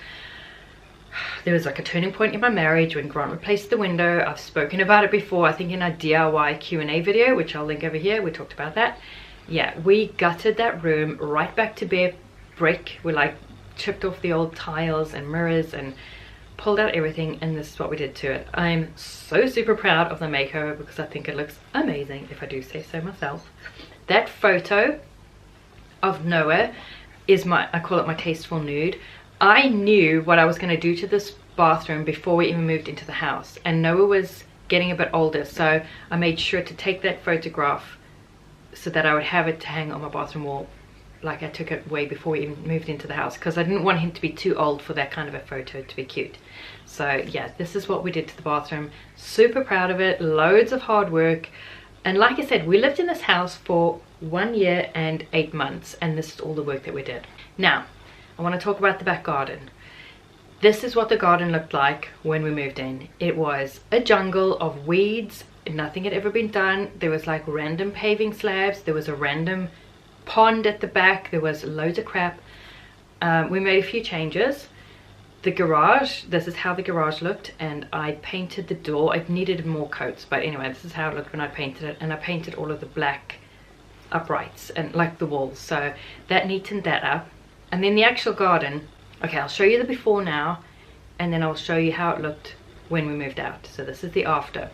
There was like a turning point in my marriage when Grant replaced the window. I've spoken about it before, I think in our DIY Q&A video, which I'll link over here. We talked about that. Yeah, we gutted that room right back to bare brick. We like chipped off the old tiles and mirrors and pulled out everything, and this is what we did to it. I'm so super proud of the makeover because I think it looks amazing, if I do say so myself. That photo of Noah is my, I call it my tasteful nude. I knew what I was going to do to this bathroom before we even moved into the house, and Noah was getting a bit older, so I made sure to take that photograph so that I would have it to hang on my bathroom wall. Like I took it way before we even moved into the house because I didn't want him to be too old for that kind of a photo to be cute. So yeah, this is what we did to the bathroom. Super proud of it, loads of hard work. And like I said, we lived in this house for 1 year and 8 months, and this is all the work that we did. Now, I want to talk about the back garden. This is what the garden looked like when we moved in. It was a jungle of weeds. Nothing had ever been done. There was like random paving slabs. There was a random pond at the back, there was loads of crap. We made a few changes. The garage, this is how the garage looked, and I painted the door. It needed more coats, but anyway, this is how it looked when I painted it. And I painted all of the black uprights and like the walls, so that neatened that up. And then the actual garden, okay, I'll show you the before now, and then I'll show you how it looked when we moved out. So this is the after.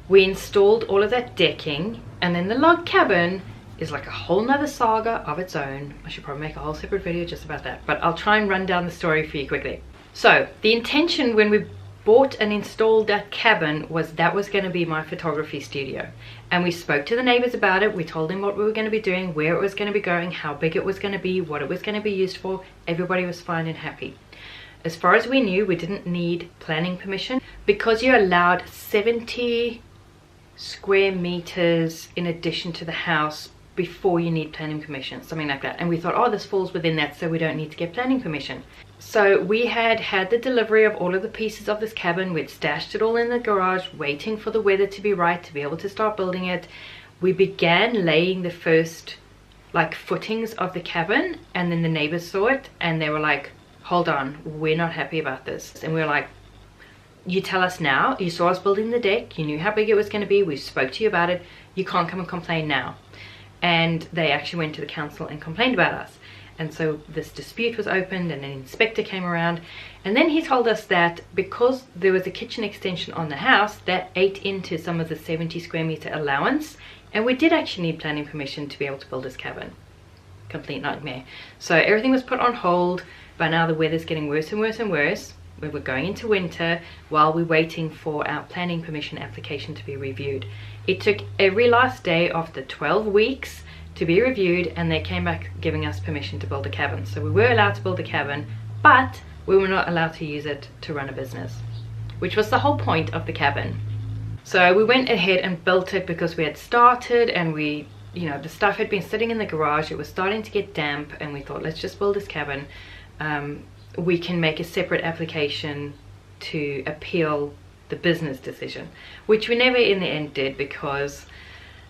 We installed all of that decking, and then the log cabin is like a whole nother saga of its own. I should probably make a whole separate video just about that, but I'll try and run down the story for you quickly. So the intention when we bought and installed that cabin was that was going to be my photography studio, and we spoke to the neighbors about it. We told them what we were going to be doing, where it was going to be going, how big it was going to be, what it was going to be used for. Everybody was fine and happy. As far as we knew, we didn't need planning permission because you're allowed 70 square meters in addition to the house before you need planning permission, something like that. And we thought, oh, this falls within that, so we don't need to get planning permission. So we had the delivery of all of the pieces of this cabin. We'd stashed it all in the garage, waiting for the weather to be right to be able to start building it. We began laying the first like footings of the cabin, and then the neighbors saw it and they were like, hold on, we're not happy about this. And we were like, you tell us now, you saw us building the deck, you knew how big it was going to be, we spoke to you about it, you can't come and complain now. And they actually went to the council and complained about us. And so this dispute was opened, and an inspector came around, and then he told us that because there was a kitchen extension on the house, that ate into some of the 70 square meter allowance, and we did actually need planning permission to be able to build this cabin. Complete nightmare. So everything was put on hold. By now the weather's getting worse and worse and worse. We were going into winter while we're waiting for our planning permission application to be reviewed. It took every last day of the 12 weeks to be reviewed, and they came back giving us permission to build a cabin. So we were allowed to build a cabin, but we were not allowed to use it to run a business, which was the whole point of the cabin. So we went ahead and built it because we had started, and we, you know, the stuff had been sitting in the garage. It was starting to get damp, and we thought, let's just build this cabin. We can make a separate application to appeal the business decision, which we never in the end did, because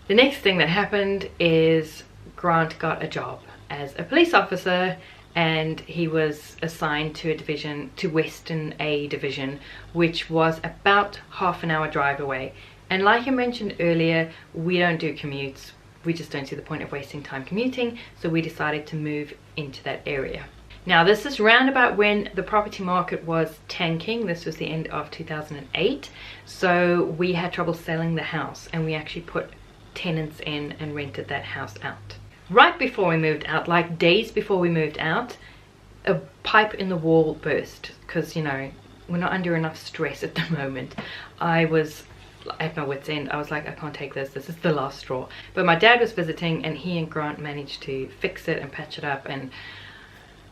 the next thing that happened is Grant got a job as a police officer, and he was assigned to a division, to Western A division, which was about half an hour drive away. And like I mentioned earlier, we don't do commutes. We just don't see the point of wasting time commuting, so we decided to move into that area. Now this is round about when the property market was tanking. This was the end of 2008, so we had trouble selling the house, and we actually put tenants in and rented that house out. Right before we moved out, like days before we moved out, a pipe in the wall burst, because, you know, we're not under enough stress at the moment. I was at my wit's end. I was like, I can't take this, this is the last straw. But my dad was visiting, and he and Grant managed to fix it and patch it up, and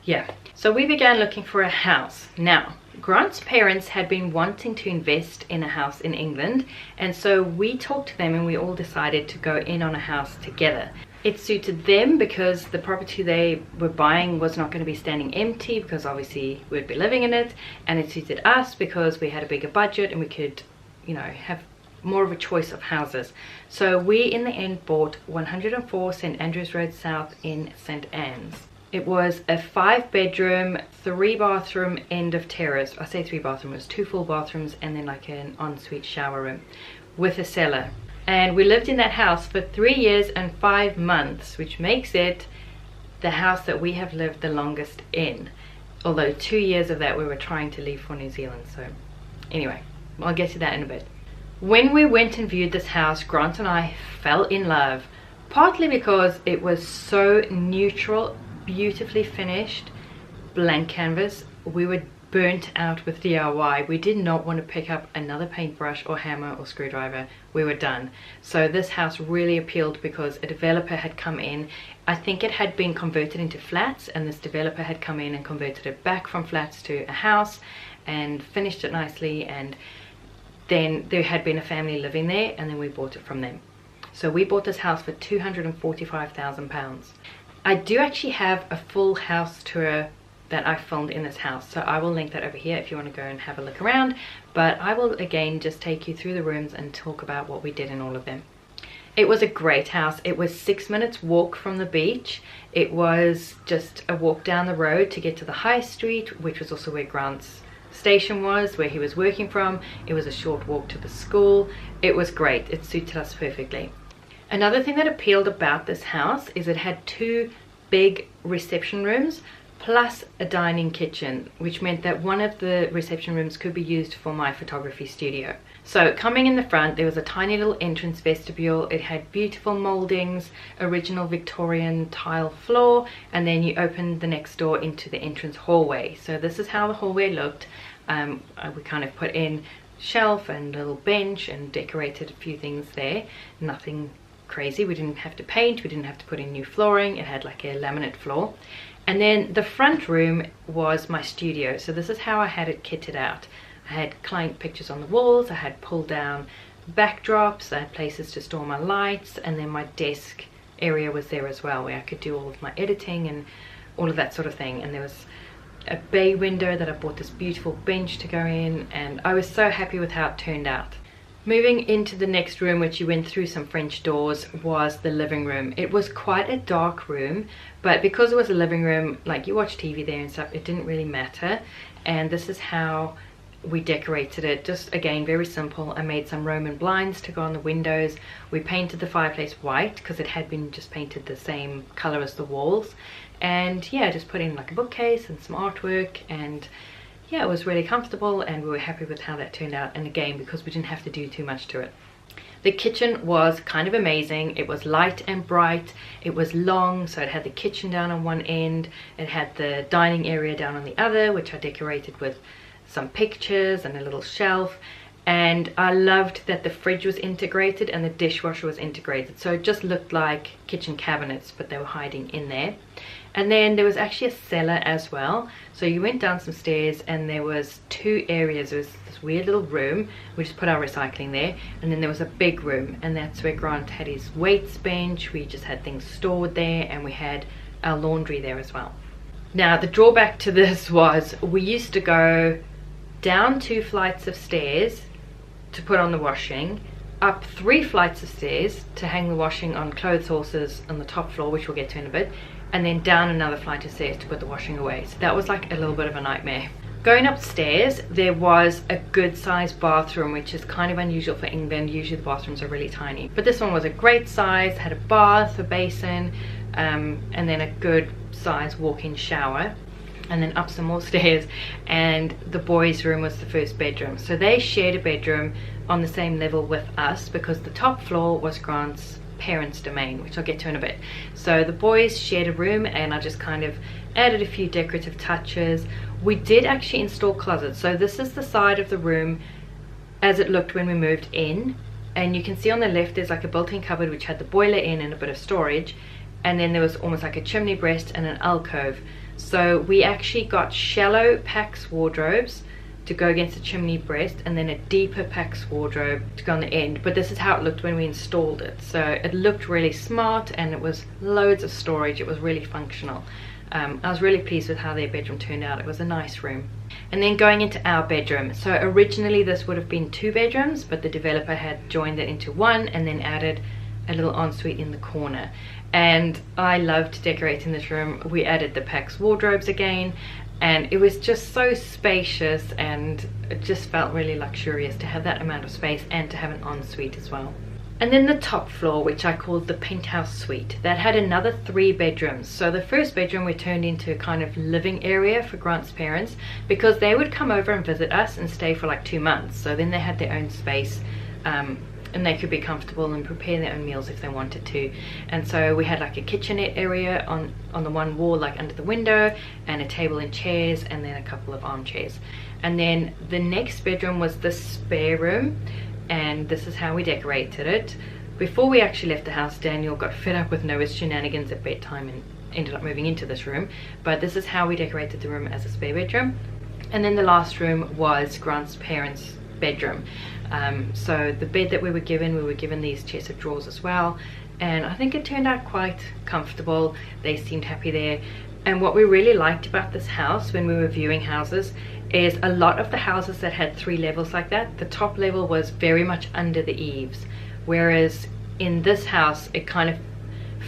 yeah, so we began looking for a house. Now, Grant's parents had been wanting to invest in a house in England, and so we talked to them and we all decided to go in on a house together. It suited them because the property they were buying was not going to be standing empty, because obviously we'd be living in it, and it suited us because we had a bigger budget and we could, you know, have more of a choice of houses. So we in the end bought 104 St Andrews Road South in St Anne's. It was a 5-bedroom, 3-bathroom end of terrace. I say 3-bathroom, it was 2 full bathrooms and then like an ensuite shower room with a cellar. And we lived in that house for 3 years and 5 months, which makes it the house that we have lived the longest in. Although 2 years of that we were trying to leave for New Zealand. So anyway, I'll get to that in a bit. When we went and viewed this house, Grant and I fell in love, partly because it was so neutral, beautifully finished, blank canvas. We were burnt out with DIY. We did not want to pick up another paintbrush or hammer or screwdriver. We were done. So this house really appealed because a developer had come in. I think it had been converted into flats, and this developer had come in and converted it back from flats to a house and finished it nicely, and then there had been a family living there, and then we bought it from them. So we bought this house for £245,000. I do actually have a full house tour that I filmed in this house, so I will link that over here if you want to go and have a look around, but I will again just take you through the rooms and talk about what we did in all of them. It was a great house. It was 6 minutes walk from the beach. It was just a walk down the road to get to the high street, which was also where Grant's station was, where he was working from. It was a short walk to the school. It was great. It suited us perfectly. Another thing that appealed about this house is it had 2 big reception rooms plus a dining kitchen, which meant that one of the reception rooms could be used for my photography studio. So coming in the front, there was a tiny little entrance vestibule. It had beautiful moldings, original Victorian tile floor, and then you opened the next door into the entrance hallway. So this is how the hallway looked. We kind of put in shelf and a little bench and decorated a few things there. Nothing crazy. We didn't have to paint, we didn't have to put in new flooring. It had like a laminate floor. And then the front room was my studio. So this is how I had it kitted out. I had client pictures on the walls, I had pull down backdrops, I had places to store my lights, and then my desk area was there as well, where I could do all of my editing and all of that sort of thing. And there was a bay window that I bought this beautiful bench to go in, and I was so happy with how it turned out. Moving into the next room, which you went through some French doors, was the living room. It was quite a dark room, but because it was a living room, like you watch TV there and stuff, it didn't really matter. And this is how we decorated it. Just again, very simple. I made some Roman blinds to go on the windows. We painted the fireplace white because it had been just painted the same color as the walls. And yeah, just put in like a bookcase and some artwork, and yeah, it was really comfortable, and we were happy with how that turned out. And again, because we didn't have to do too much to it. The kitchen was kind of amazing. It was light and bright. It was long, so it had the kitchen down on one end. It had the dining area down on the other, which I decorated with some pictures and a little shelf. And I loved that the fridge was integrated and the dishwasher was integrated, so it just looked like kitchen cabinets, but they were hiding in there. And then there was actually a cellar as well. So you went down some stairs and there was 2 areas. There was this weird little room, we just put our recycling there, and then there was a big room, and that's where Grant had his weights bench. We just had things stored there, and we had our laundry there as well. Now the drawback to this was we used to go down 2 flights of stairs to put on the washing, up 3 flights of stairs to hang the washing on clothes horses on the top floor, which we'll get to in a bit, and then down another flight of stairs to put the washing away. So that was like a little bit of a nightmare. Going upstairs, there was a good sized bathroom, which is kind of unusual for England. Usually the bathrooms are really tiny, but this one was a great size, had a bath, a basin, and then a good size walk-in shower. And then up some more stairs, and the boys' room was the first bedroom. So they shared a bedroom on the same level with us, because the top floor was Grant's parents' domain, which I'll get to in a bit. So the boys shared a room, and I just kind of added a few decorative touches. We did actually install closets. So this is the side of the room as it looked when we moved in, and you can see on the left there's like a built-in cupboard which had the boiler in and a bit of storage, and then there was almost like a chimney breast and an alcove. So we actually got shallow PAX wardrobes to go against the chimney breast, and then a deeper PAX wardrobe to go on the end. But this is how it looked when we installed it. So it looked really smart, and it was loads of storage. It was really functional. I was really pleased with how their bedroom turned out. It was a nice room. And then going into our bedroom. So originally this would have been 2 bedrooms, but the developer had joined it into one and then added a little ensuite in the corner. And I loved decorating this room. We added the PAX wardrobes again, and it was just so spacious, and it just felt really luxurious to have that amount of space and to have an ensuite as well. And then the top floor, which I called the penthouse suite, that had another 3 bedrooms. So the first bedroom we turned into a kind of living area for Grant's parents, because they would come over and visit us and stay for like 2 months. So then they had their own space, and they could be comfortable and prepare their own meals if they wanted to. And so we had like a kitchenette area on the one wall, like under the window, and a table and chairs, and then a couple of armchairs. And then the next bedroom was the spare room, and this is how we decorated it. Before we actually left the house, Daniel got fed up with Noah's shenanigans at bedtime and ended up moving into this room. But this is how we decorated the room as a spare bedroom. And then the last room was Grant's parents' bedroom. So the bed that we were given these chests of drawers as well, and I think it turned out quite comfortable. They seemed happy there. And what we really liked about this house when we were viewing houses is a lot of the houses that had 3 levels like that, the top level was very much under the eaves, whereas in this house it kind of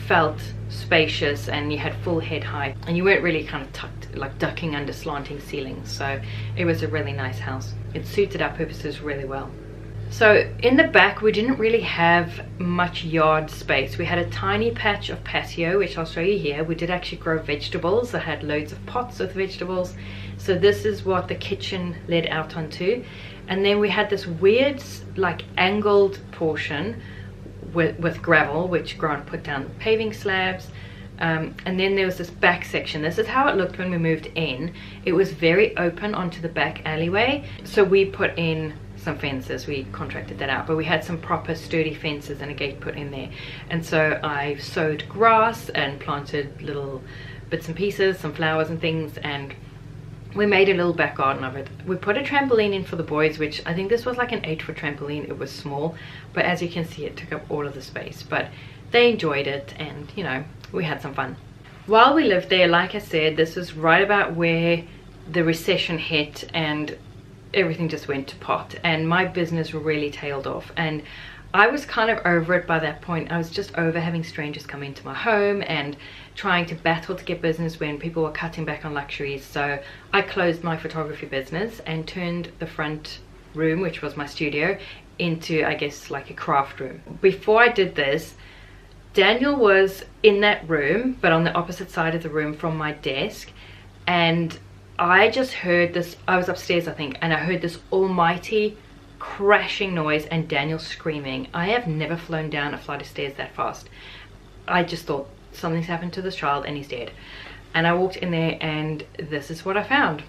felt spacious and you had full head height and you weren't really kind of tucked, like ducking under slanting ceilings. So it was a really nice house. It suited our purposes really well. So in the back we didn't really have much yard space. We had a tiny patch of patio, which I'll show you here. We did actually grow vegetables. I had loads of pots with vegetables. So this is what the kitchen led out onto. And then we had this weird like angled portion with gravel, which Grant put down paving slabs. And then there was this back section. This is how it looked when we moved in. It was very open onto the back alleyway. So we put in some fences, we contracted that out, but we had some proper sturdy fences and a gate put in there. And so I sowed grass and planted little bits and pieces, some flowers and things, and we made a little back garden of it. We put a trampoline in for the boys, which I think this was like an 8-foot trampoline. It was small, but as you can see it took up all of the space, but they enjoyed it and you know, we had some fun. While we lived there, like I said, this was right about where the recession hit and everything just went to pot and my business really tailed off, and I was kind of over it by that point. I was just over having strangers come into my home and trying to battle to get business when people were cutting back on luxuries. So I closed my photography business and turned the front room, which was my studio, into I guess like a craft room. Before I did this, Daniel was in that room but on the opposite side of the room from my desk, and I just heard this, I was upstairs I think, and I heard this almighty crashing noise and Daniel screaming. I have never flown down a flight of stairs that fast. I just thought something's happened to this child and he's dead. And I walked in there and this is what I found.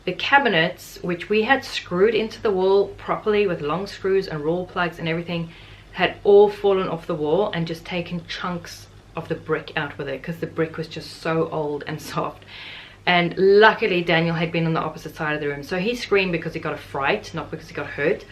The cabinets, which we had screwed into the wall properly with long screws and roll plugs and everything, had all fallen off the wall and just taken chunks of the brick out with it because the brick was just so old and soft. And luckily Daniel had been on the opposite side of the room, so he screamed because he got a fright, not because he got hurt.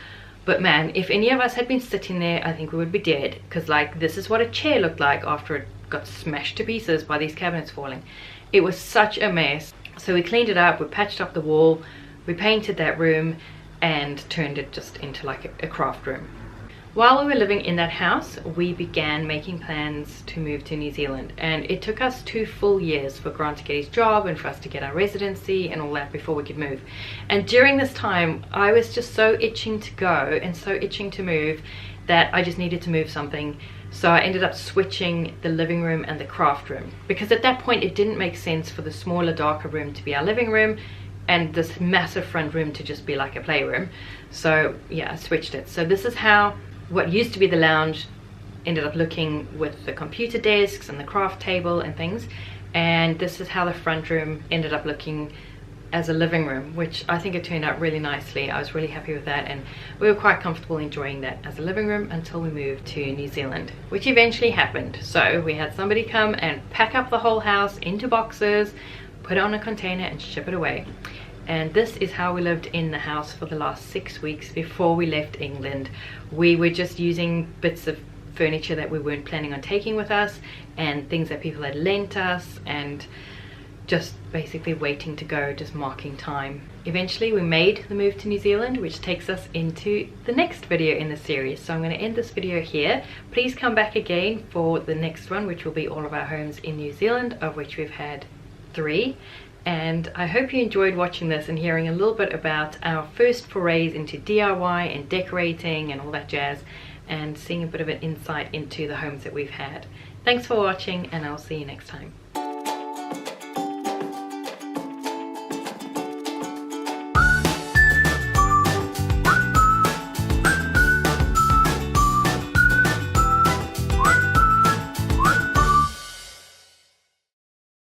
But man, if any of us had been sitting there, I think we would be dead, because like this is what a chair looked like after it got smashed to pieces by these cabinets falling. It was such a mess. So we cleaned it up, we patched up the wall, we painted that room and turned it just into like a craft room. While we were living in that house, we began making plans to move to New Zealand, and it took us 2 full years for Grant to get his job and for us to get our residency and all that before we could move. And during this time I was just so itching to go and so itching to move that I just needed to move something. So I ended up switching the living room and the craft room, because at that point it didn't make sense for the smaller darker room to be our living room and this massive front room to just be like a playroom. So yeah, I switched it. So this is how what used to be the lounge ended up looking with the computer desks and the craft table and things, and this is how the front room ended up looking as a living room, which I think it turned out really nicely. I was really happy with that, and we were quite comfortable enjoying that as a living room until we moved to New Zealand, which eventually happened. So we had somebody come and pack up the whole house into boxes, put it on a container and ship it away. And this is how we lived in the house for the last 6 weeks before we left England. We were just using bits of furniture that we weren't planning on taking with us and things that people had lent us, and just basically waiting to go, just marking time. Eventually we made the move to New Zealand, which takes us into the next video in the series. So I'm going to end this video here. Please come back again for the next one, which will be all of our homes in New Zealand, of which we've had 3. And I hope you enjoyed watching this and hearing a little bit about our first forays into DIY and decorating and all that jazz, and seeing a bit of an insight into the homes that we've had. Thanks for watching, and I'll see you next time.